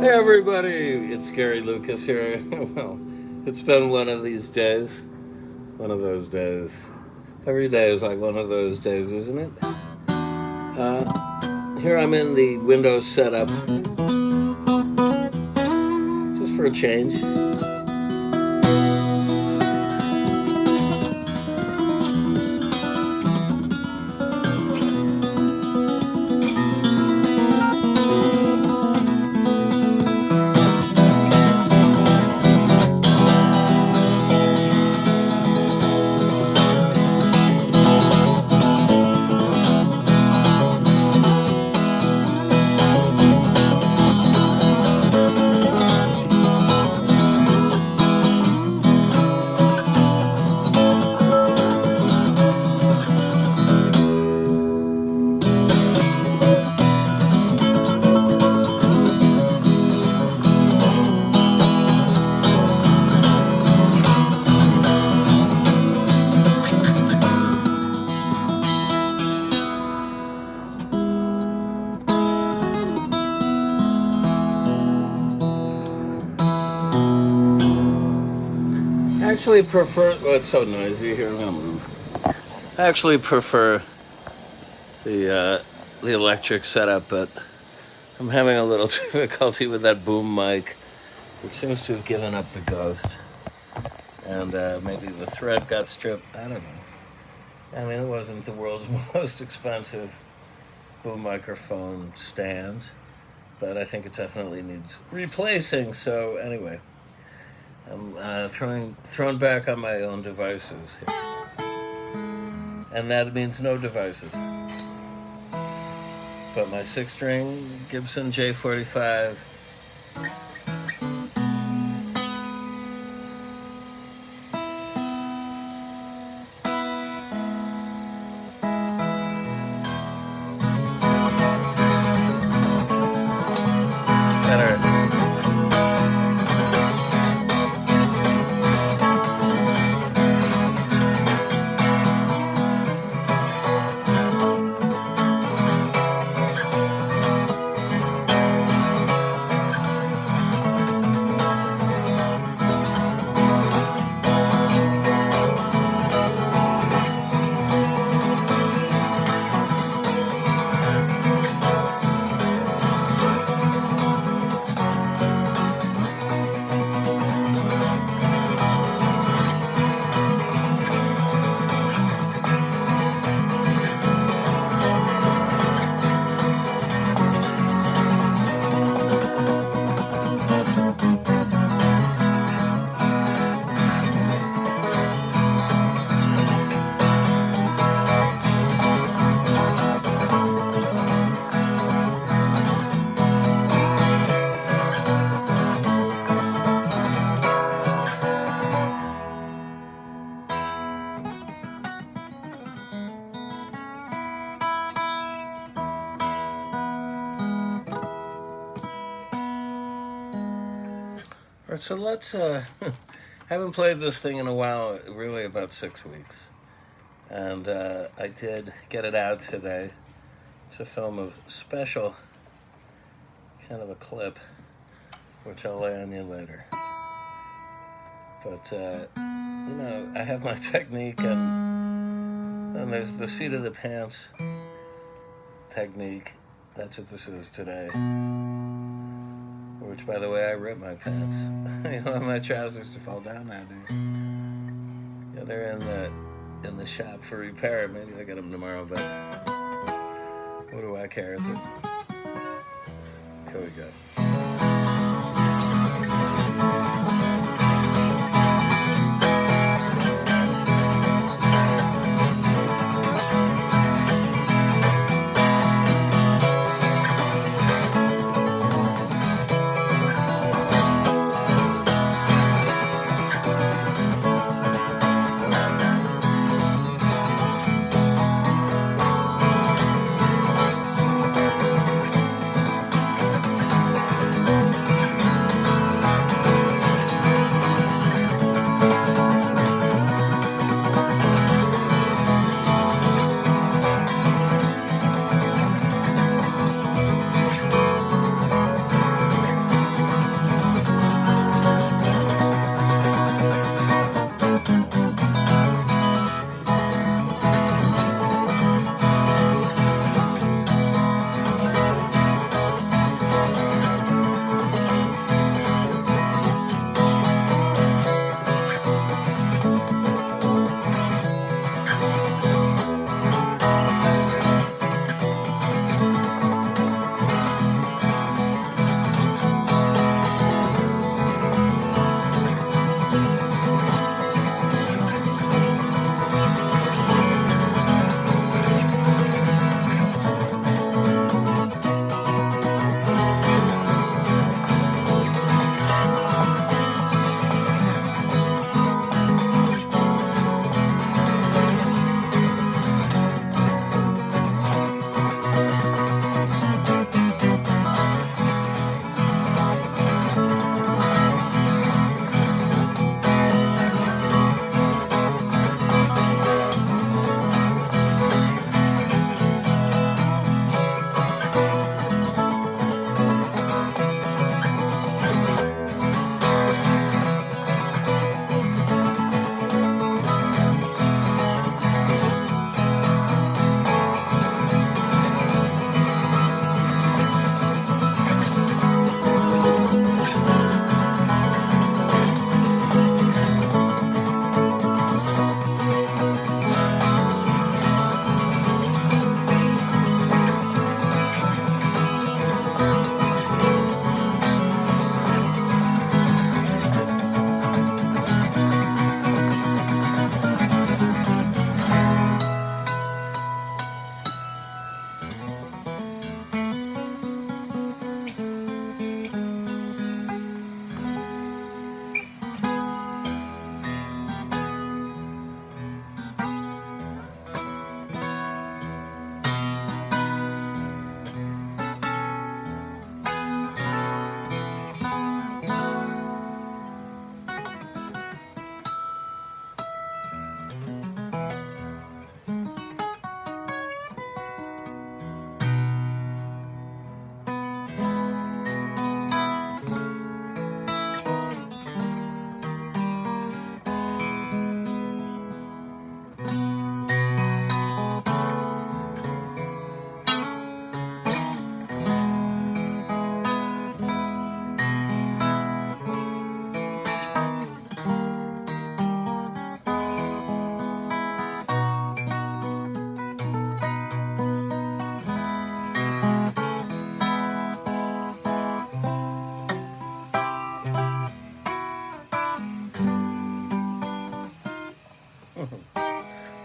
Hey everybody, it's Gary Lucas here. Well, it's been one of these days. One of those days. Every day is like one of those days, isn't it? Here I'm in the Windows setup, just for a change. I actually prefer. Oh, it's so noisy here. I'm gonna move. I actually prefer the electric setup, but I'm having a little difficulty with that boom mic, which seems to have given up the ghost. And maybe the thread got stripped. I don't know. I mean, it wasn't the world's most expensive boom microphone stand, but I think it definitely needs replacing. So anyway, I'm thrown back on my own devices here. And that means no devices. But my 6-string Gibson J45. All right, so let's. Haven't played this thing in a while, really about 6 weeks. And I did get it out today. It's a film of special, kind of a clip, which I'll lay on you later. But, I have my technique, and then there's the seat of the pants technique. That's what this is today. Which, by the way, I ripped my pants. You don't want my trousers to fall down now, do you? Yeah, they're in the shop for repair. Maybe I'll get them tomorrow, but what do I care? Is it? Here we go.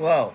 Whoa.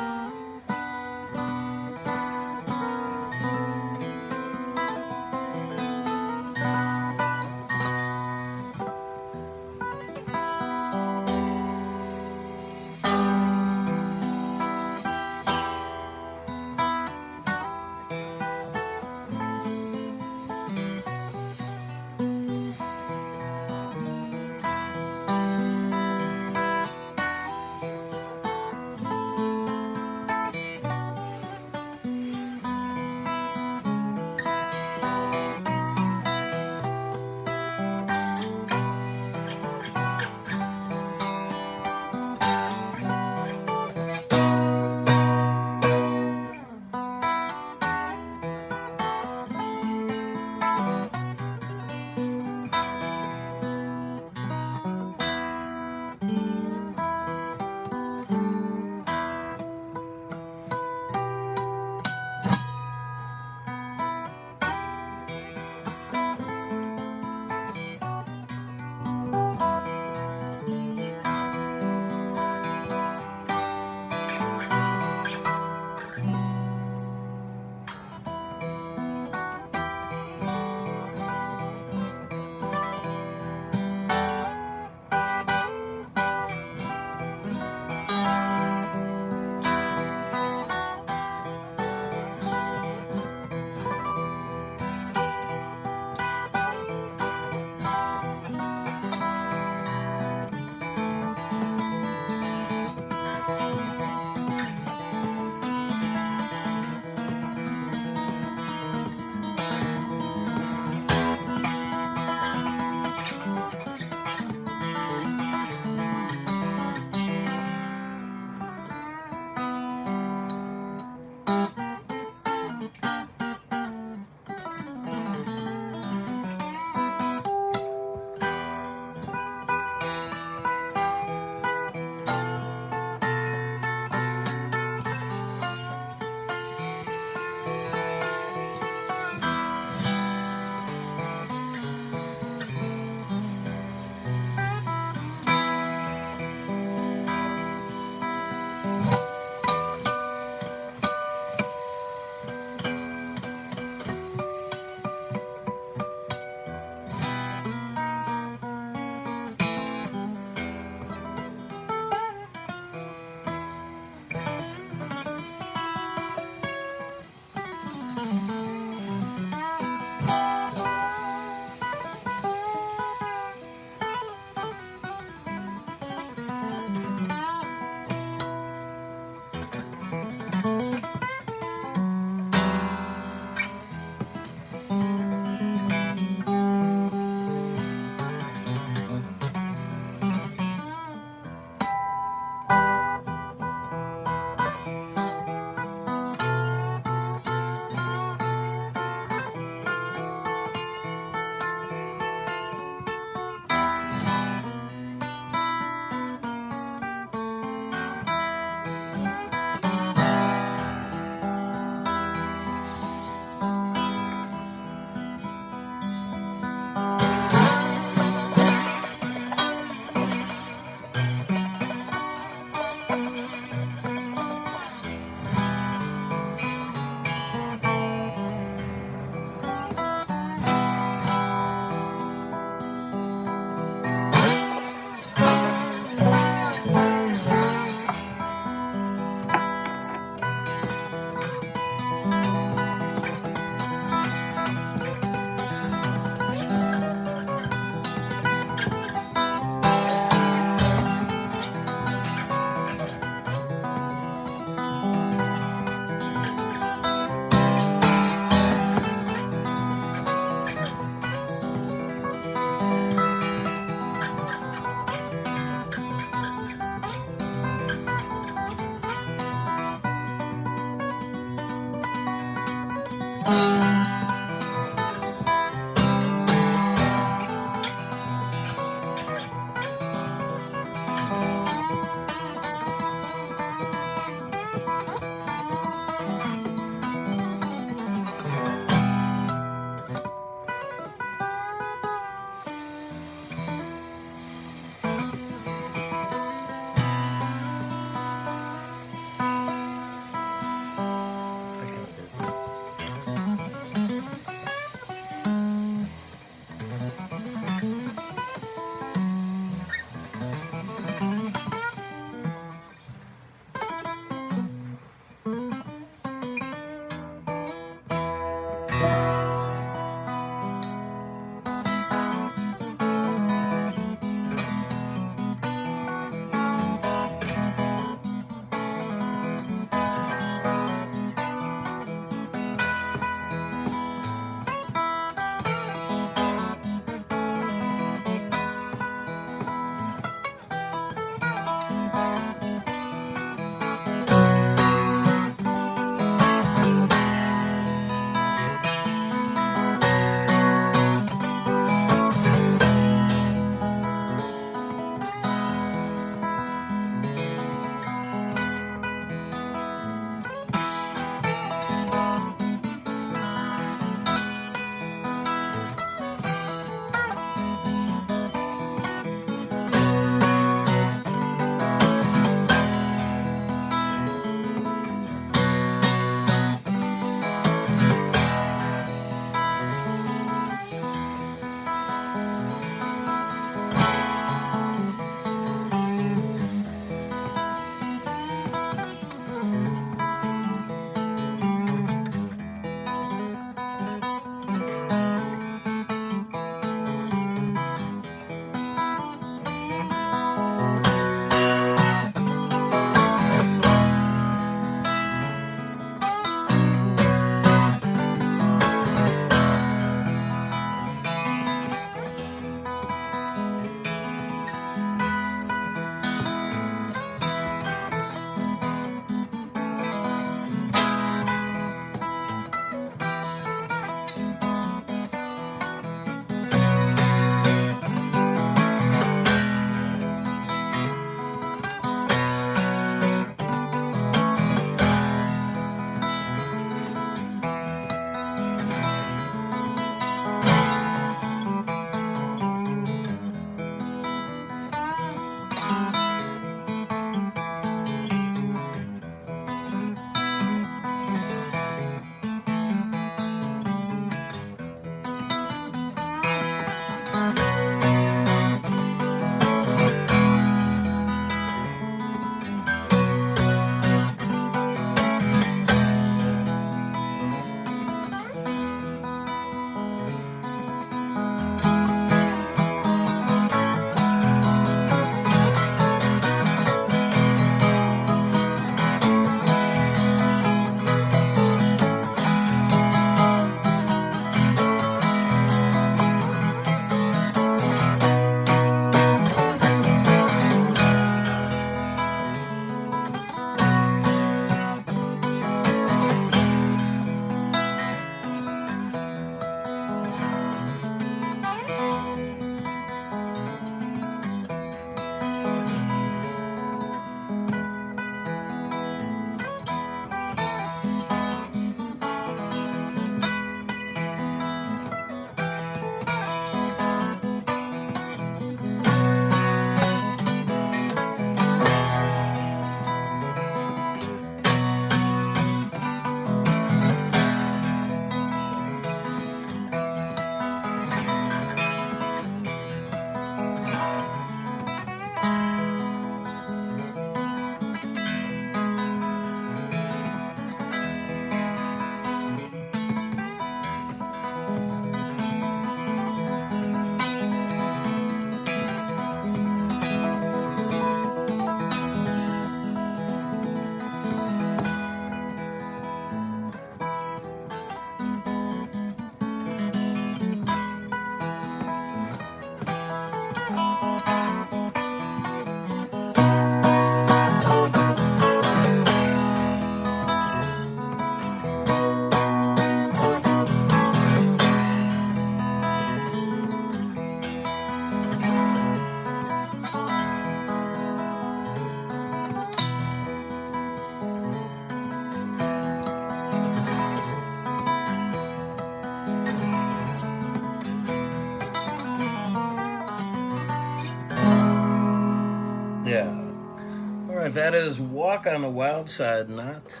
that is Walk on the Wild Side, not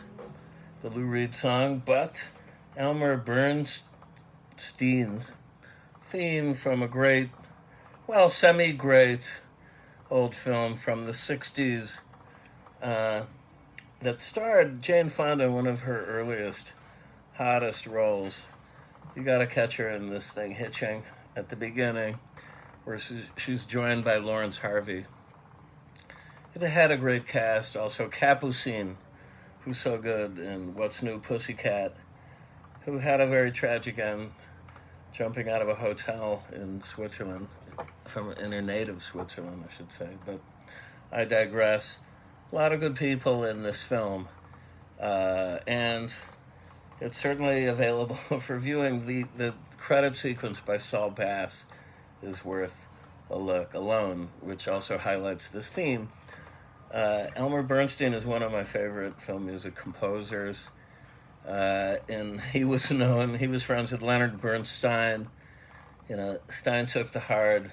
the Lou Reed song, but Elmer Bernstein's theme from a great, well, semi-great old film from the 60s that starred Jane Fonda in one of her earliest, hottest roles. You gotta catch her in this thing, Hitching, at the beginning, where she's joined by Lawrence Harvey. It had a great cast. Also, Capucine, who's so good in What's New, Pussycat, who had a very tragic end, jumping out of a hotel in Switzerland, in her native Switzerland, I should say. But I digress. A lot of good people in this film, and it's certainly available for viewing. The credit sequence by Saul Bass is worth a look alone, which also highlights this theme. Elmer Bernstein is one of my favorite film music composers, and he was friends with Leonard Bernstein. Stein took the hard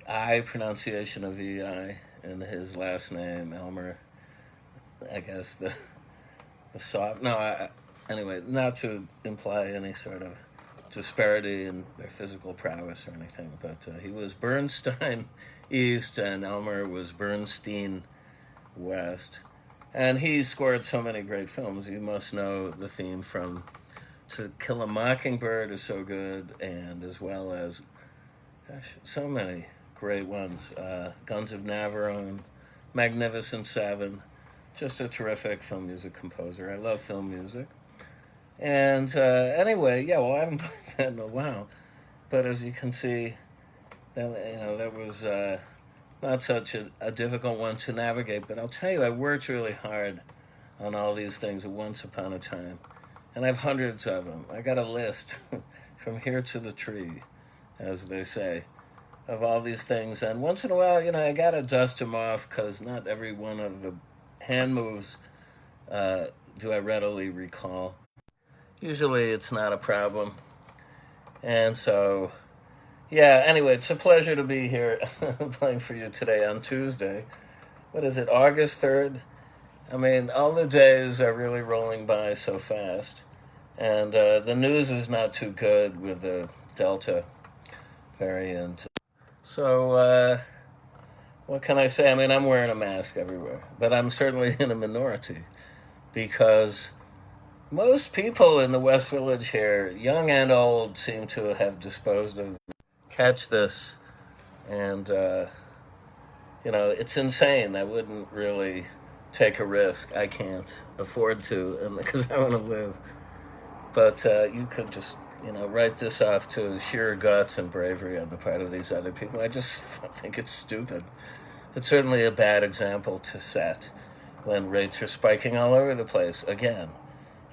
I pronunciation of EI in his last name, Elmer. I guess the soft, anyway, not to imply any sort of disparity in their physical prowess or anything, but he was Bernstein East and Elmer was Bernstein West. And he scored so many great films. You must know the theme from To Kill a Mockingbird is so good, and as well as, so many great ones. Guns of Navarone, Magnificent Seven, just a terrific film music composer. I love film music. And anyway, I haven't played that in a while. But as you can see, that was not such a difficult one to navigate. But I'll tell you, I worked really hard on all these things once upon a time. And I have hundreds of them. I got a list from here to the tree, as they say, of all these things. And once in a while, I got to dust them off because not every one of the hand moves do I readily recall. Usually it's not a problem. And so, anyway, it's a pleasure to be here playing for you today on Tuesday. What is it, August 3rd? I mean, all the days are really rolling by so fast. And the news is not too good with the Delta variant. So, what can I say? I mean, I'm wearing a mask everywhere. But I'm certainly in a minority because most people in the West Village here, young and old, seem to have disposed of catch this. And, it's insane. I wouldn't really take a risk. I can't afford to because I want to live. But you could just, write this off to sheer guts and bravery on the part of these other people. I just think it's stupid. It's certainly a bad example to set when rates are spiking all over the place again.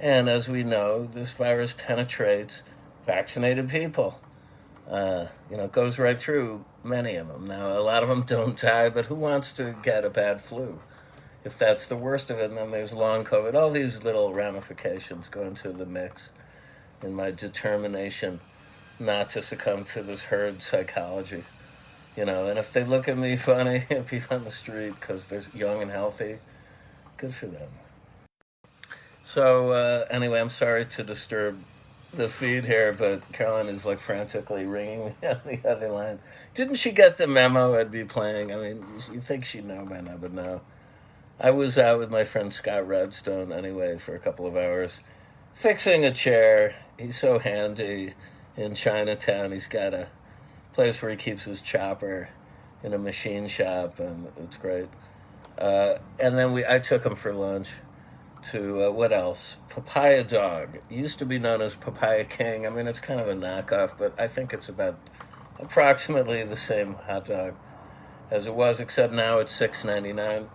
And as we know, this virus penetrates vaccinated people. It goes right through many of them. Now, a lot of them don't die, but who wants to get a bad flu? If that's the worst of it, and then there's long COVID. All these little ramifications go into the mix in my determination not to succumb to this herd psychology. And if they look at me funny, people on the street because they're young and healthy, good for them. So, anyway, I'm sorry to disturb the feed here, but Caroline is frantically ringing me on the other line. Didn't she get the memo I'd be playing? I mean, you'd think she'd know by now, but no. I was out with my friend Scott Redstone anyway for a couple of hours, fixing a chair. He's so handy in Chinatown. He's got a place where he keeps his chopper in a machine shop, and it's great. And then I took him for lunch to, what else? Papaya Dog. It used to be known as Papaya King. I mean, it's kind of a knockoff, but I think it's about approximately the same hot dog as it was, except now it's $6.99.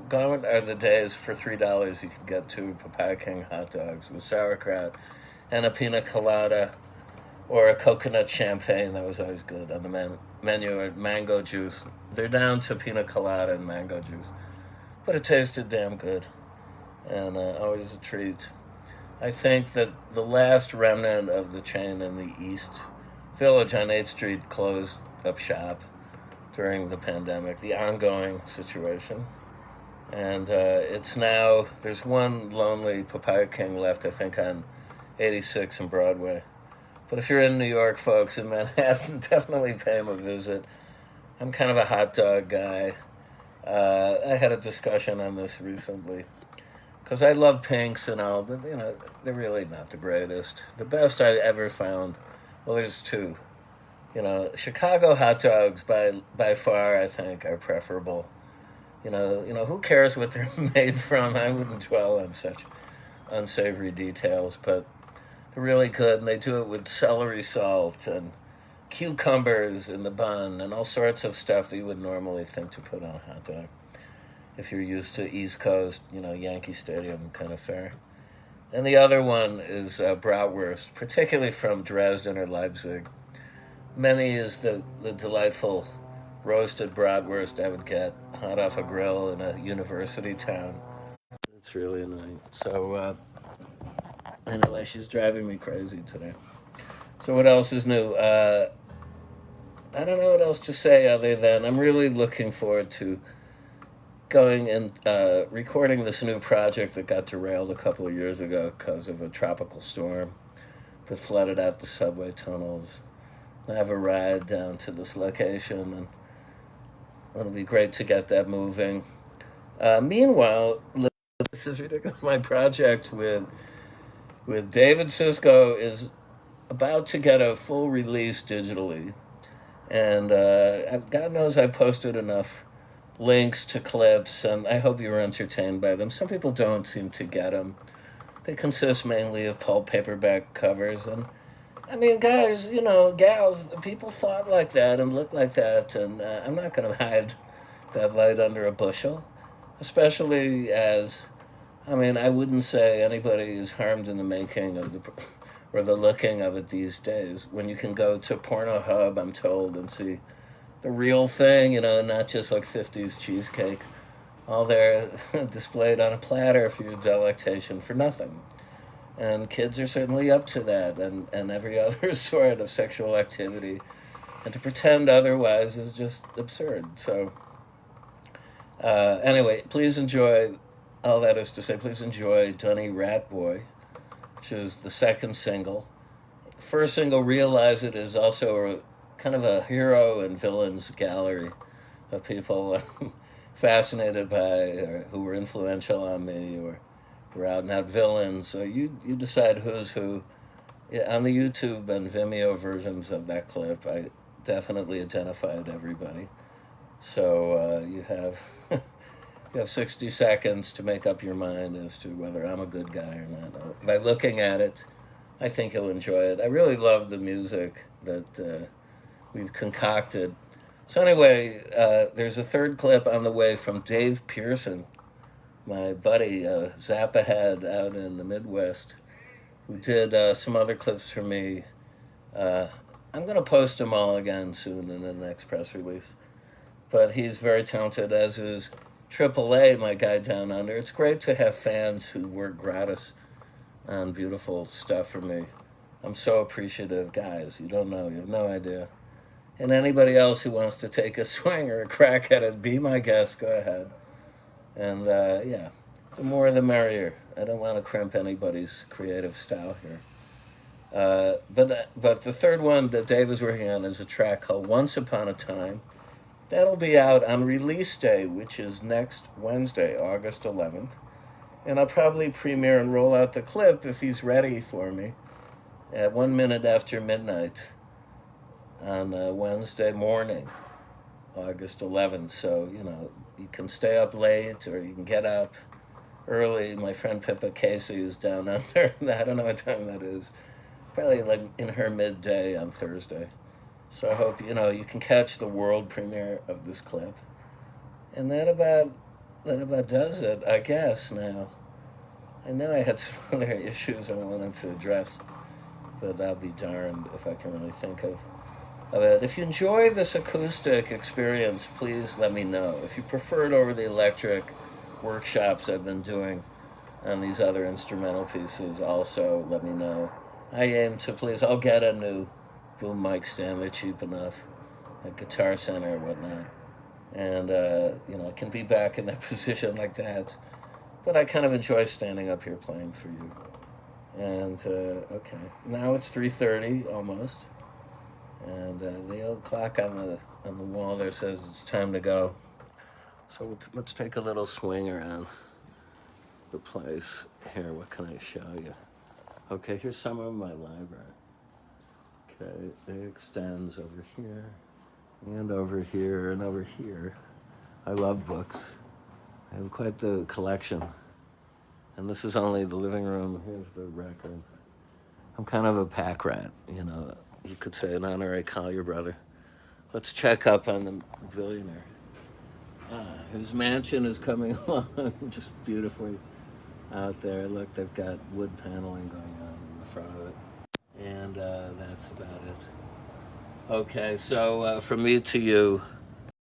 Gone are the days for $3 you could get 2 Papaya King hot dogs with sauerkraut and a pina colada or a coconut champagne. That was always good on the menu, or mango juice. They're down to pina colada and mango juice. But it tasted damn good and always a treat. I think that the last remnant of the chain in the East Village on 8th Street closed up shop during the pandemic, the ongoing situation. And it's now, there's one lonely Papaya King left, I think, on 86 and Broadway. But if you're in New York, folks, in Manhattan, definitely pay him a visit. I'm kind of a hot dog guy. I had a discussion on this recently because I love pinks and all, but they're really not the greatest. The best I ever found, well, there's two. Chicago hot dogs by far, I think, are preferable. Who cares what they're made from? I wouldn't dwell on such unsavory details, but they're really good, and they do it with celery salt and cucumbers in the bun and all sorts of stuff that you would normally think to put on a hot dog if you're used to East Coast, Yankee Stadium kind of fare. And the other one is bratwurst, particularly from Dresden or Leipzig. Many is the delightful roasted bratwurst I would get hot off a grill in a university town. It's really annoying. So, anyway, she's driving me crazy today. So what else is new? I don't know what else to say other than I'm really looking forward to going and recording this new project that got derailed a couple of years ago because of a tropical storm that flooded out the subway tunnels. I have a ride down to this location, and it'll be great to get that moving. Meanwhile, this is ridiculous. My project with David Cisco is about to get a full release digitally. And God knows I've posted enough links to clips, and I hope you were entertained by them. Some people don't seem to get them. They consist mainly of pulp paperback covers. And, I mean, guys, gals, people thought like that and looked like that, and I'm not going to hide that light under a bushel, especially as, I wouldn't say anybody is harmed in the making of or the looking of it these days, when you can go to Pornhub, I'm told, and see the real thing, not just like 50s cheesecake, all there displayed on a platter for your delectation for nothing. And kids are certainly up to that, and every other sort of sexual activity. And to pretend otherwise is just absurd. So, anyway, please enjoy, all that is to say, please enjoy Dunny Ratboy, which is the second single. First single, Realize It, is also kind of a hero and villains gallery of people fascinated by or who were influential on me or were out and out villains. So you decide who's who. Yeah, on the YouTube and Vimeo versions of that clip, I definitely identified everybody. So you have 60 seconds to make up your mind as to whether I'm a good guy or not. By looking at it, I think you'll enjoy it. I really love the music that we've concocted. So anyway, there's a third clip on the way from Dave Pearson, my buddy, Zappa head out in the Midwest, who did some other clips for me. I'm going to post them all again soon in the next press release. But he's very talented, as is AAA, my guy down under. It's great to have fans who work gratis on beautiful stuff for me. I'm so appreciative, guys. You don't know. You have no idea. And anybody else who wants to take a swing or a crack at it, be my guest. Go ahead. And, yeah, the more the merrier. I don't want to crimp anybody's creative style here. But the third one that Dave is working on is a track called Once Upon a Time. That'll be out on release day, which is next Wednesday, August 11th. And I'll probably premiere and roll out the clip if he's ready for me at 1 minute after midnight on Wednesday morning, August 11th. So, you can stay up late or you can get up early. My friend Pippa Casey is down under. I don't know what time that is. Probably like in her midday on Thursday. So I hope, you can catch the world premiere of this clip. And that about does it, I guess, now. I know I had some other issues I wanted to address, but I'll be darned if I can really think of it. If you enjoy this acoustic experience, please let me know. If you prefer it over the electric workshops I've been doing on these other instrumental pieces, also let me know. I aim to please, I'll get a new boom mic stand. They're cheap enough at Guitar Center or whatnot. And, I can be back in that position like that. But I kind of enjoy standing up here playing for you. And, okay, now it's 3:30 almost. And the old clock on the wall there says it's time to go. So let's take a little swing around the place. Here, what can I show you? Okay, here's some of my library. Okay, it extends over here, and over here, and over here. I love books. I have quite the collection. And this is only the living room. Here's the record. I'm kind of a pack rat, You could say an honorary Collier brother. Let's check up on the billionaire. His mansion is coming along just beautifully out there. Look, they've got wood paneling going on in the front of it. And that's about it. Okay, so from me to you,